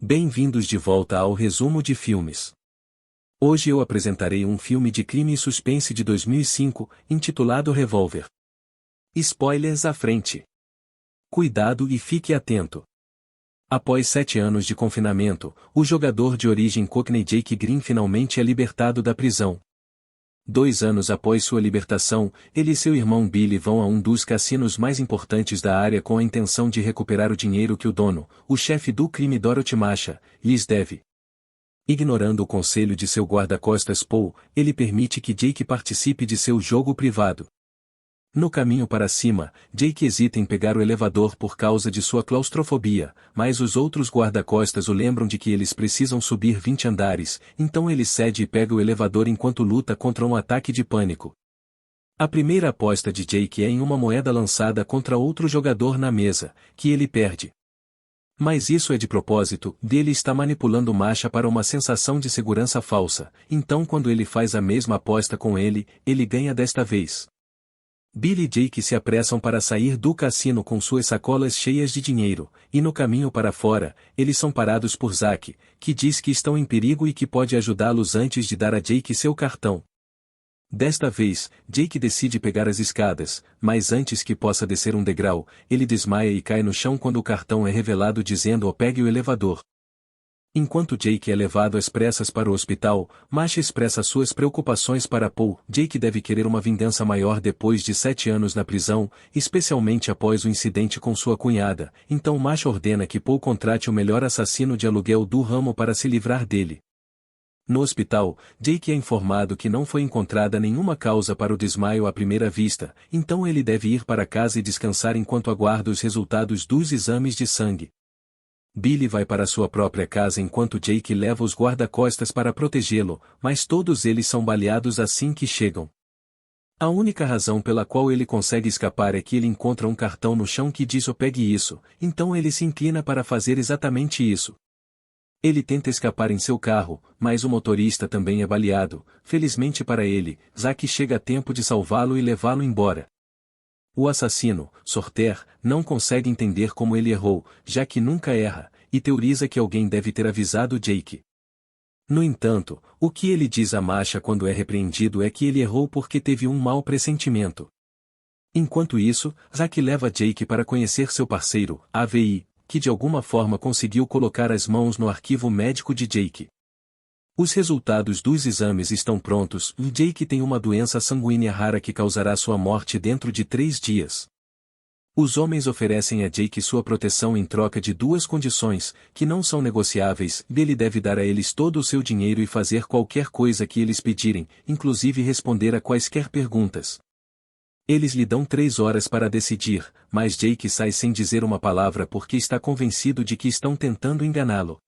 Bem-vindos de volta ao resumo de filmes. Hoje eu apresentarei um filme de crime e suspense de 2005, intitulado Revolver. Spoilers à frente. Cuidado e fique atento. Após 7 anos de confinamento, o jogador de origem Cockney Jake Green finalmente é libertado da prisão. 2 anos após sua libertação, ele e seu irmão Billy vão a um dos cassinos mais importantes da área com a intenção de recuperar o dinheiro que o dono, o chefe do crime Dorothy Masha, lhes deve. Ignorando o conselho de seu guarda-costas Paul, ele permite que Jake participe de seu jogo privado. No caminho para cima, Jake hesita em pegar o elevador por causa de sua claustrofobia, mas os outros guarda-costas o lembram de que eles precisam subir 20 andares, então ele cede e pega o elevador enquanto luta contra um ataque de pânico. A primeira aposta de Jake é em uma moeda lançada contra outro jogador na mesa, que ele perde. Mas isso é de propósito, dele está manipulando Masha para uma sensação de segurança falsa, então quando ele faz a mesma aposta com ele ganha desta vez. Billy e Jake se apressam para sair do cassino com suas sacolas cheias de dinheiro, e no caminho para fora, eles são parados por Zack, que diz que estão em perigo e que pode ajudá-los antes de dar a Jake seu cartão. Desta vez, Jake decide pegar as escadas, mas antes que possa descer um degrau, ele desmaia e cai no chão quando o cartão é revelado dizendo pegue o elevador. Enquanto Jake é levado às pressas para o hospital, Masha expressa suas preocupações para Paul. Jake deve querer uma vingança maior depois de 7 anos na prisão, especialmente após o incidente com sua cunhada, então Masha ordena que Paul contrate o melhor assassino de aluguel do ramo para se livrar dele. No hospital, Jake é informado que não foi encontrada nenhuma causa para o desmaio à primeira vista, então ele deve ir para casa e descansar enquanto aguarda os resultados dos exames de sangue. Billy vai para sua própria casa enquanto Jake leva os guarda-costas para protegê-lo, mas todos eles são baleados assim que chegam. A única razão pela qual ele consegue escapar é que ele encontra um cartão no chão que diz pegue isso, então ele se inclina para fazer exatamente isso. Ele tenta escapar em seu carro, mas o motorista também é baleado. Felizmente para ele, Zack chega a tempo de salvá-lo e levá-lo embora. O assassino, Sorter, não consegue entender como ele errou, já que nunca erra, e teoriza que alguém deve ter avisado Jake. No entanto, o que ele diz a Masha quando é repreendido é que ele errou porque teve um mau pressentimento. Enquanto isso, Zack leva Jake para conhecer seu parceiro, AVI, que de alguma forma conseguiu colocar as mãos no arquivo médico de Jake. Os resultados dos exames estão prontos e Jake tem uma doença sanguínea rara que causará sua morte dentro de 3 dias. Os homens oferecem a Jake sua proteção em troca de 2 condições, que não são negociáveis, ele deve dar a eles todo o seu dinheiro e fazer qualquer coisa que eles pedirem, inclusive responder a quaisquer perguntas. Eles lhe dão 3 horas para decidir, mas Jake sai sem dizer uma palavra porque está convencido de que estão tentando enganá-lo.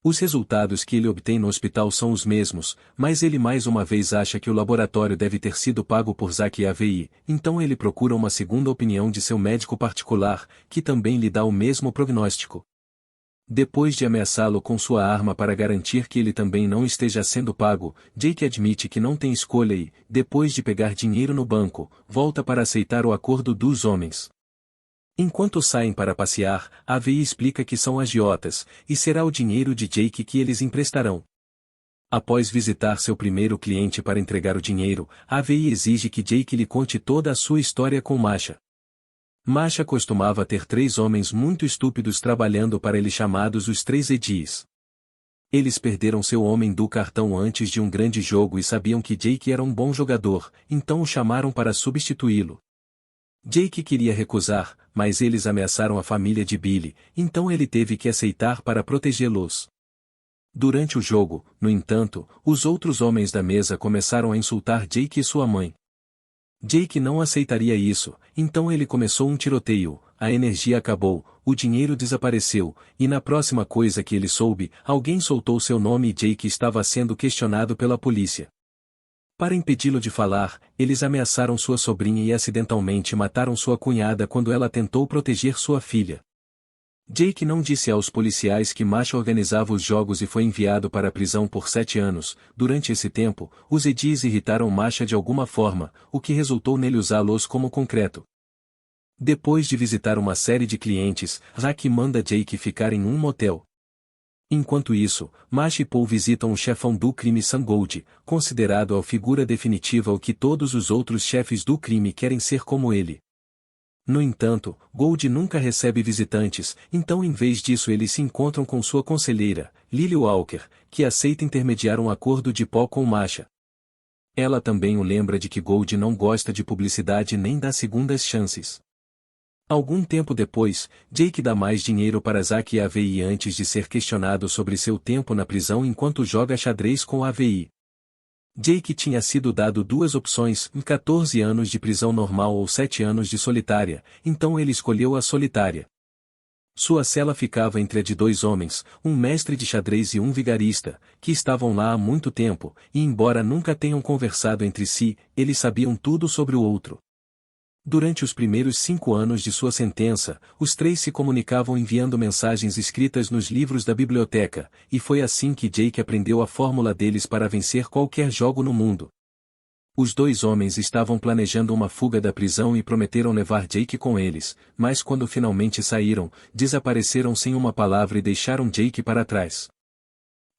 Os resultados que ele obtém no hospital são os mesmos, mas ele mais uma vez acha que o laboratório deve ter sido pago por Zack e AVI, então ele procura uma segunda opinião de seu médico particular, que também lhe dá o mesmo prognóstico. Depois de ameaçá-lo com sua arma para garantir que ele também não esteja sendo pago, Jake admite que não tem escolha e, depois de pegar dinheiro no banco, volta para aceitar o acordo dos homens. Enquanto saem para passear, AVI explica que são agiotas, e será o dinheiro de Jake que eles emprestarão. Após visitar seu primeiro cliente para entregar o dinheiro, AVI exige que Jake lhe conte toda a sua história com Masha. Masha costumava ter 3 homens muito estúpidos trabalhando para ele chamados os 3 Edis. Eles perderam seu homem do cartão antes de um grande jogo e sabiam que Jake era um bom jogador, então o chamaram para substituí-lo. Jake queria recusar, mas eles ameaçaram a família de Billy, então ele teve que aceitar para protegê-los. Durante o jogo, no entanto, os outros homens da mesa começaram a insultar Jake e sua mãe. Jake não aceitaria isso, então ele começou um tiroteio, a energia acabou, o dinheiro desapareceu, e na próxima coisa que ele soube, alguém soltou seu nome e Jake estava sendo questionado pela polícia. Para impedi-lo de falar, eles ameaçaram sua sobrinha e acidentalmente mataram sua cunhada quando ela tentou proteger sua filha. Jake não disse aos policiais que Masha organizava os jogos e foi enviado para a prisão por 7 anos. Durante esse tempo, os Edis irritaram Masha de alguma forma, o que resultou nele usá-los como concreto. Depois de visitar uma série de clientes, Zack manda Jake ficar em um motel. Enquanto isso, Masha e Paul visitam o chefão do crime Sam Gold, considerado a figura definitiva o que todos os outros chefes do crime querem ser como ele. No entanto, Gold nunca recebe visitantes, então em vez disso eles se encontram com sua conselheira, Lily Walker, que aceita intermediar um acordo de pó com Masha. Ela também o lembra de que Gold não gosta de publicidade nem dá segundas chances. Algum tempo depois, Jake dá mais dinheiro para Zack e AVI antes de ser questionado sobre seu tempo na prisão enquanto joga xadrez com AVI. Jake tinha sido dado duas opções, 14 anos de prisão normal ou 7 anos de solitária, então ele escolheu a solitária. Sua cela ficava entre a de dois homens, um mestre de xadrez e um vigarista, que estavam lá há muito tempo, e embora nunca tenham conversado entre si, eles sabiam tudo sobre o outro. Durante os primeiros 5 anos de sua sentença, os três se comunicavam enviando mensagens escritas nos livros da biblioteca, e foi assim que Jake aprendeu a fórmula deles para vencer qualquer jogo no mundo. Os dois homens estavam planejando uma fuga da prisão e prometeram levar Jake com eles, mas quando finalmente saíram, desapareceram sem uma palavra e deixaram Jake para trás.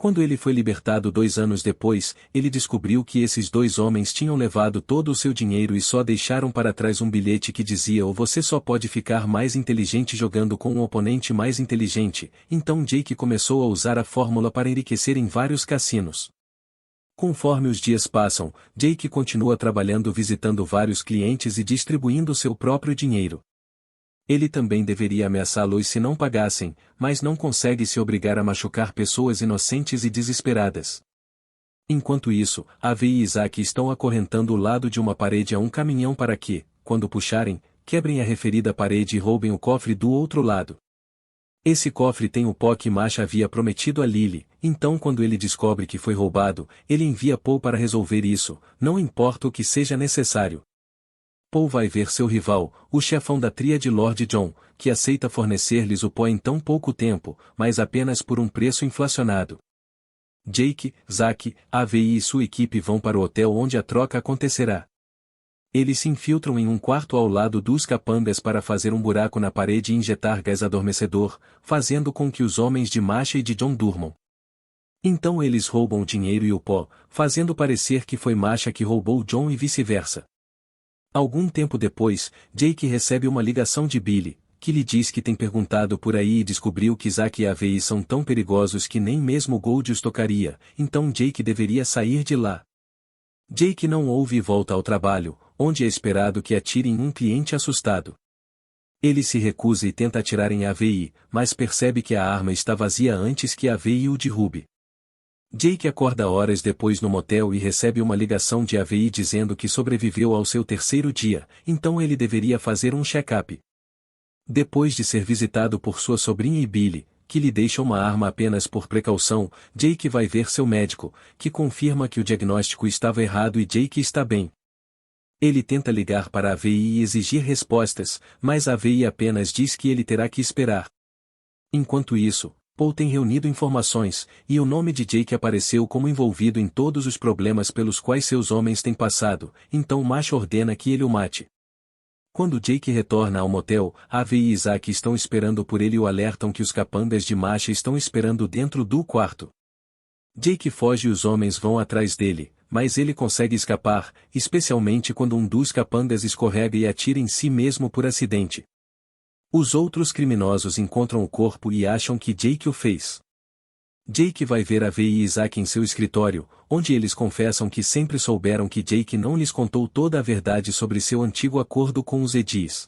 Quando ele foi libertado 2 anos depois, ele descobriu que esses dois homens tinham levado todo o seu dinheiro e só deixaram para trás um bilhete que dizia: ou você só pode ficar mais inteligente jogando com um oponente mais inteligente. Então Jake começou a usar a fórmula para enriquecer em vários cassinos. Conforme os dias passam, Jake continua trabalhando visitando vários clientes e distribuindo seu próprio dinheiro. Ele também deveria ameaçá-los se não pagassem, mas não consegue se obrigar a machucar pessoas inocentes e desesperadas. Enquanto isso, Avi e Isaac estão acorrentando o lado de uma parede a um caminhão para que, quando puxarem, quebrem a referida parede e roubem o cofre do outro lado. Esse cofre tem o pó que Masha havia prometido a Lily, então quando ele descobre que foi roubado, ele envia Paul para resolver isso, não importa o que seja necessário. Paul vai ver seu rival, o chefão da tríade Lord John, que aceita fornecer-lhes o pó em tão pouco tempo, mas apenas por um preço inflacionado. Jake, Zack, AVI e sua equipe vão para o hotel onde a troca acontecerá. Eles se infiltram em um quarto ao lado dos capangas para fazer um buraco na parede e injetar gás adormecedor, fazendo com que os homens de Masha e de John durmam. Então eles roubam o dinheiro e o pó, fazendo parecer que foi Masha que roubou John e vice-versa. Algum tempo depois, Jake recebe uma ligação de Billy, que lhe diz que tem perguntado por aí e descobriu que Zack e AVI são tão perigosos que nem mesmo Gold os tocaria, então Jake deveria sair de lá. Jake não ouve e volta ao trabalho, onde é esperado que atire em um cliente assustado. Ele se recusa e tenta atirar em AVI, mas percebe que a arma está vazia antes que AVI o derrube. Jake acorda horas depois no motel e recebe uma ligação de AVI dizendo que sobreviveu ao seu terceiro dia, então ele deveria fazer um check-up. Depois de ser visitado por sua sobrinha e Billy, que lhe deixa uma arma apenas por precaução, Jake vai ver seu médico, que confirma que o diagnóstico estava errado e Jake está bem. Ele tenta ligar para a AVI e exigir respostas, mas a AVI apenas diz que ele terá que esperar. Enquanto isso, Paul tem reunido informações, e o nome de Jake apareceu como envolvido em todos os problemas pelos quais seus homens têm passado, então Masha ordena que ele o mate. Quando Jake retorna ao motel, Avi e Isaac estão esperando por ele e o alertam que os capangas de Masha estão esperando dentro do quarto. Jake foge e os homens vão atrás dele, mas ele consegue escapar, especialmente quando um dos capangas escorrega e atira em si mesmo por acidente. Os outros criminosos encontram o corpo e acham que Jake o fez. Jake vai ver Avi e Isaac em seu escritório, onde eles confessam que sempre souberam que Jake não lhes contou toda a verdade sobre seu antigo acordo com os Edis.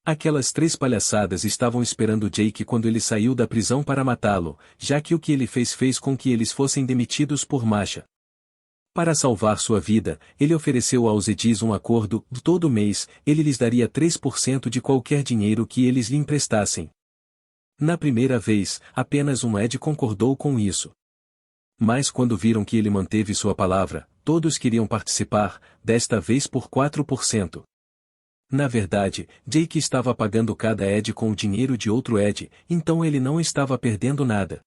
Aquelas 3 palhaçadas estavam esperando Jake quando ele saiu da prisão para matá-lo, já que o que ele fez com que eles fossem demitidos por Masha. Para salvar sua vida, ele ofereceu aos Edis um acordo: todo mês, ele lhes daria 3% de qualquer dinheiro que eles lhe emprestassem. Na primeira vez, apenas um Ed concordou com isso. Mas quando viram que ele manteve sua palavra, todos queriam participar, desta vez por 4%. Na verdade, Jake estava pagando cada Ed com o dinheiro de outro Ed, então ele não estava perdendo nada.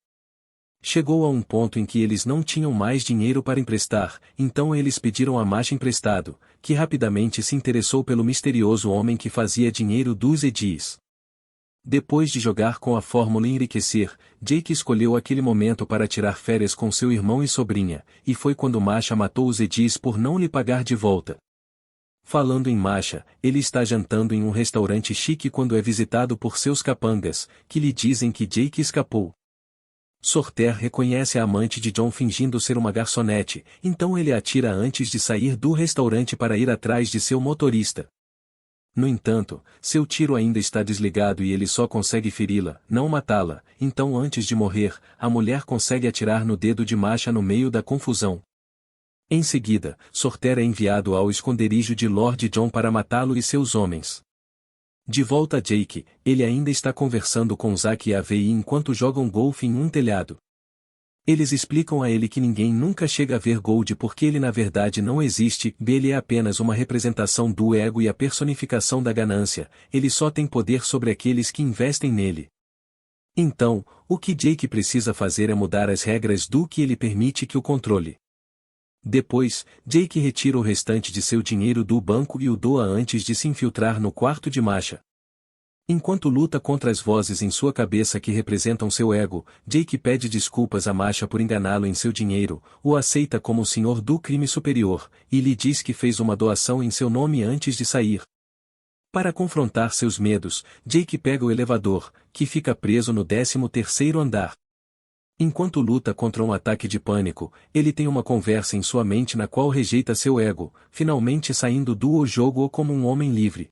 Chegou a um ponto em que eles não tinham mais dinheiro para emprestar, então eles pediram a Masha emprestado, que rapidamente se interessou pelo misterioso homem que fazia dinheiro dos Edis. Depois de jogar com a fórmula e enriquecer, Jake escolheu aquele momento para tirar férias com seu irmão e sobrinha, e foi quando Masha matou os Edis por não lhe pagar de volta. Falando em Masha, ele está jantando em um restaurante chique quando é visitado por seus capangas, que lhe dizem que Jake escapou. Sorter reconhece a amante de John fingindo ser uma garçonete, então ele a atira antes de sair do restaurante para ir atrás de seu motorista. No entanto, seu tiro ainda está desligado e ele só consegue feri-la, não matá-la, então antes de morrer, a mulher consegue atirar no dedo de Masha no meio da confusão. Em seguida, Sorter é enviado ao esconderijo de Lord John para matá-lo e seus homens. De volta a Jake, ele ainda está conversando com Zack e a Vi enquanto jogam golfe em um telhado. Eles explicam a ele que ninguém nunca chega a ver Gold porque ele na verdade não existe, ele é apenas uma representação do ego e a personificação da ganância, ele só tem poder sobre aqueles que investem nele. Então, o que Jake precisa fazer é mudar as regras do que ele permite que o controle. Depois, Jake retira o restante de seu dinheiro do banco e o doa antes de se infiltrar no quarto de Masha. Enquanto luta contra as vozes em sua cabeça que representam seu ego, Jake pede desculpas a Masha por enganá-lo em seu dinheiro, o aceita como o senhor do crime superior, e lhe diz que fez uma doação em seu nome antes de sair. Para confrontar seus medos, Jake pega o elevador, que fica preso no 13º andar. Enquanto luta contra um ataque de pânico, ele tem uma conversa em sua mente na qual rejeita seu ego, finalmente saindo do jogo como um homem livre.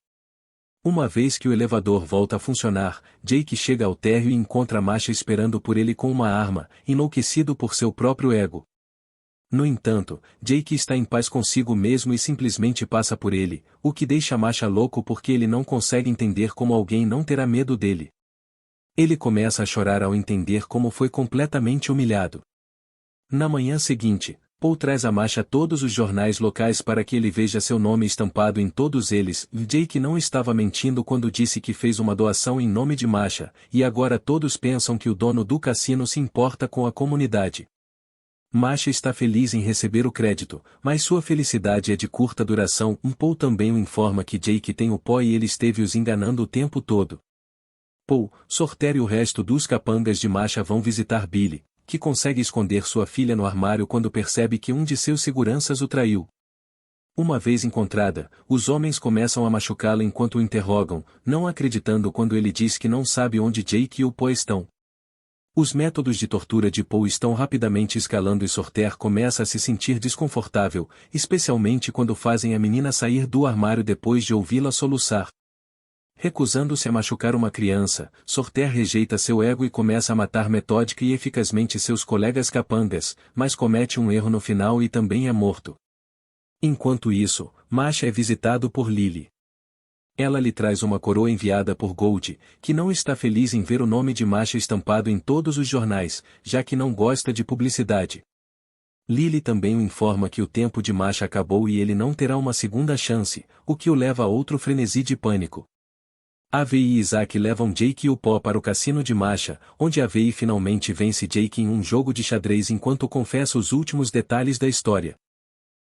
Uma vez que o elevador volta a funcionar, Jake chega ao térreo e encontra Masha esperando por ele com uma arma, enlouquecido por seu próprio ego. No entanto, Jake está em paz consigo mesmo e simplesmente passa por ele, o que deixa Masha louco porque ele não consegue entender como alguém não terá medo dele. Ele começa a chorar ao entender como foi completamente humilhado. Na manhã seguinte, Paul traz a Masha todos os jornais locais para que ele veja seu nome estampado em todos eles. Jake não estava mentindo quando disse que fez uma doação em nome de Masha, e agora todos pensam que o dono do cassino se importa com a comunidade. Masha está feliz em receber o crédito, mas sua felicidade é de curta duração. Paul também o informa que Jake tem o pó e ele esteve os enganando o tempo todo. Paul, Sorter e o resto dos capangas de Masha vão visitar Billy, que consegue esconder sua filha no armário quando percebe que um de seus seguranças o traiu. Uma vez encontrada, os homens começam a machucá-la enquanto o interrogam, não acreditando quando ele diz que não sabe onde Jake e o Paul estão. Os métodos de tortura de Paul estão rapidamente escalando e Sorter começa a se sentir desconfortável, especialmente quando fazem a menina sair do armário depois de ouvi-la soluçar. Recusando-se a machucar uma criança, Sorter rejeita seu ego e começa a matar metódica e eficazmente seus colegas capangas, mas comete um erro no final e também é morto. Enquanto isso, Masha é visitado por Lily. Ela lhe traz uma coroa enviada por Gold, que não está feliz em ver o nome de Masha estampado em todos os jornais, já que não gosta de publicidade. Lily também o informa que o tempo de Masha acabou e ele não terá uma segunda chance, o que o leva a outro frenesi de pânico. Avi e Isaac levam Jake e o pó para o cassino de Masha, onde Avi finalmente vence Jake em um jogo de xadrez enquanto confessa os últimos detalhes da história.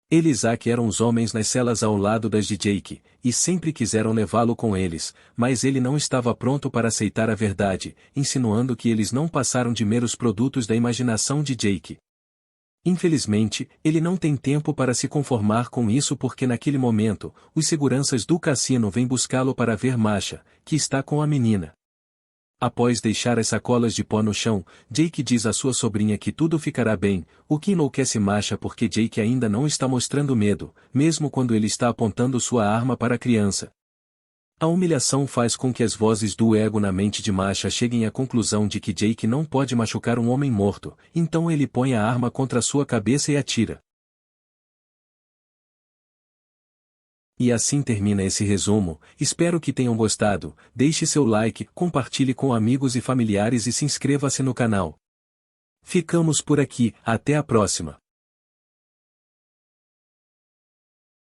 Ele e Isaac eram os homens nas celas ao lado das de Jake, e sempre quiseram levá-lo com eles, mas ele não estava pronto para aceitar a verdade, insinuando que eles não passaram de meros produtos da imaginação de Jake. Infelizmente, ele não tem tempo para se conformar com isso porque naquele momento, os seguranças do cassino vêm buscá-lo para ver Masha, que está com a menina. Após deixar as sacolas de pó no chão, Jake diz à sua sobrinha que tudo ficará bem, o que enlouquece Masha porque Jake ainda não está mostrando medo, mesmo quando ele está apontando sua arma para a criança. A humilhação faz com que as vozes do ego na mente de Masha cheguem à conclusão de que Jake não pode machucar um homem morto, então ele põe a arma contra sua cabeça e atira. E assim termina esse resumo, espero que tenham gostado, deixe seu like, compartilhe com amigos e familiares e se inscreva-se no canal. Ficamos por aqui, até a próxima.